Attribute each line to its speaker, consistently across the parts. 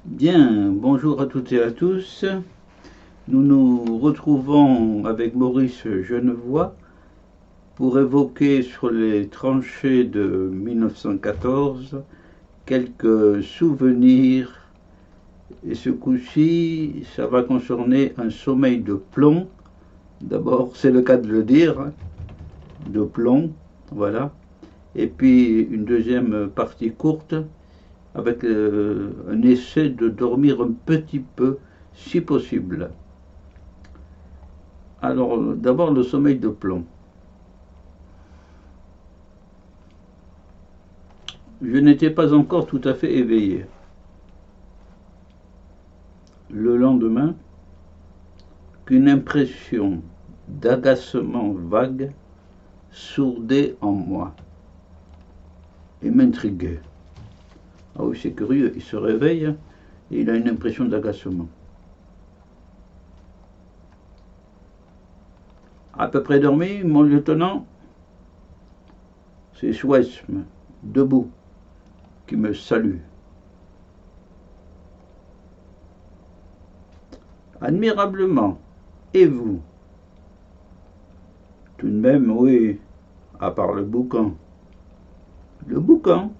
Speaker 1: Bien, bonjour à toutes et à tous. Nous nous retrouvons avec Maurice Genevoix pour évoquer sur les tranchées de 1914 quelques souvenirs. Et ce coup-ci, ça va concerner un sommeil de plomb. D'abord, c'est le cas de le dire, hein, de plomb, voilà. Et puis une deuxième partie courte avec un essai de dormir un petit peu, si possible. Alors, d'abord, le sommeil de plomb. Je n'étais pas encore tout à fait éveillé. Le lendemain, qu'une impression d'agacement vague sourdait en moi et m'intriguait. Ah oui, c'est curieux, il se réveille et il a une impression d'agacement. À peu près dormi, mon lieutenant, c'est Chouesme, debout, qui me salue. Admirablement. Et vous? Tout de même, oui, à part le boucan. Le boucan?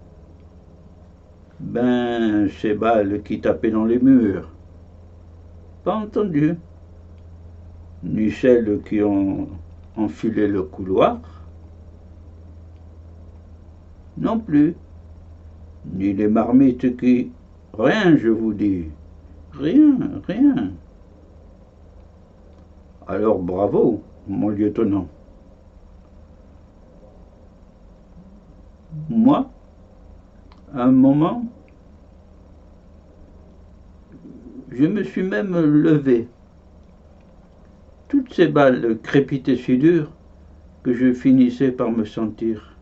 Speaker 1: Ben, ces balles qui tapaient dans les murs. Pas entendu. Ni celles qui ont enfilé le couloir. Non plus. Ni les marmites qui... Rien, je vous dis. Rien, rien. Alors bravo, mon lieutenant. Moi, à un moment, je me suis même levé. Toutes ces balles crépitaient si dur que je finissais par me sentir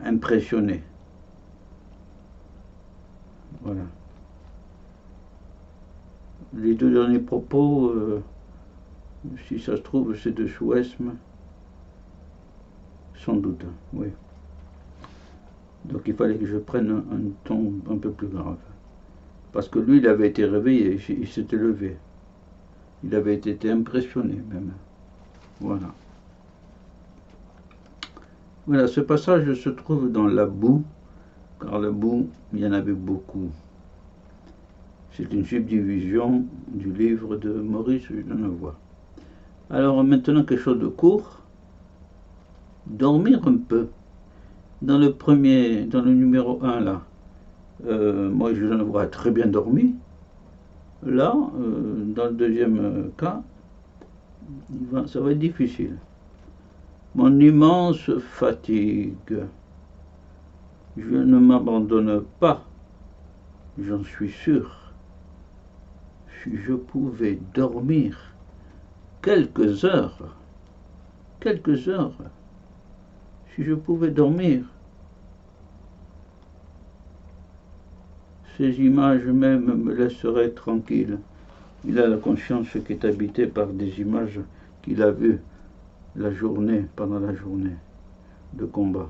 Speaker 1: impressionné. Voilà. Les deux derniers propos, si ça se trouve, c'est de Chouesme, sans doute, oui. Donc il fallait que je prenne un ton un peu plus grave. Parce que lui, il avait été réveillé, il s'était levé. Il avait été impressionné même. Voilà. Voilà, ce passage se trouve dans la boue, car la boue, il y en avait beaucoup. C'est une subdivision du livre de Maurice Genevoix. Alors maintenant quelque chose de court, dormir un peu. Dans le numéro un là, Maurice Genevoix a très bien dormi. Là, dans le deuxième cas, ça va être difficile. Mon immense fatigue. Je ne m'abandonne pas, j'en suis sûr. Si je pouvais dormir quelques heures, quelques heures, si je pouvais dormir, ces images même me laisseraient tranquille. Il a la conscience qui est habitée par des images qu'il a vues la journée, pendant la journée de combat.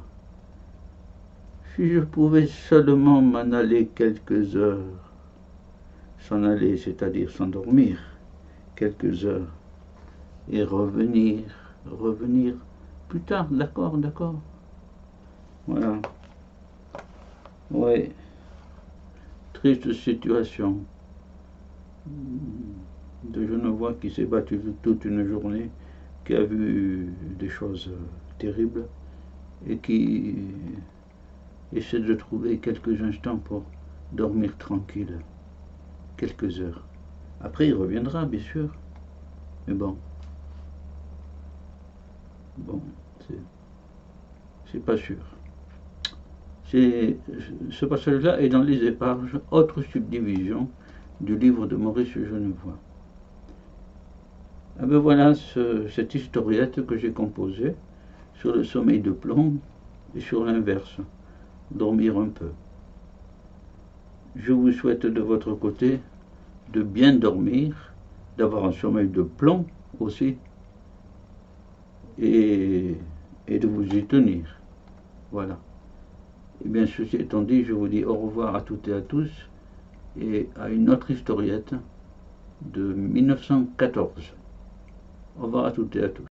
Speaker 1: Si je pouvais seulement m'en aller quelques heures, s'en aller, c'est-à-dire s'endormir quelques heures, et revenir plus tard, d'accord, d'accord. Voilà. Ouais, triste situation de Genevois qui s'est battu toute une journée, qui a vu des choses terribles et qui essaie de trouver quelques instants pour dormir tranquille, quelques heures. Après, il reviendra, bien sûr, mais bon, c'est pas sûr. Ce passage-là est dans les éparges, autre subdivision du livre de Maurice Genevoix. Ah ben voilà cette historiette que j'ai composée sur le sommeil de plomb et sur l'inverse, dormir un peu. Je vous souhaite de votre côté de bien dormir, d'avoir un sommeil de plomb aussi, et, et de vous y tenir. Voilà. Et bien, ceci étant dit, je vous dis au revoir à toutes et à tous, et à une autre historiette de 1914. Au revoir à toutes et à tous.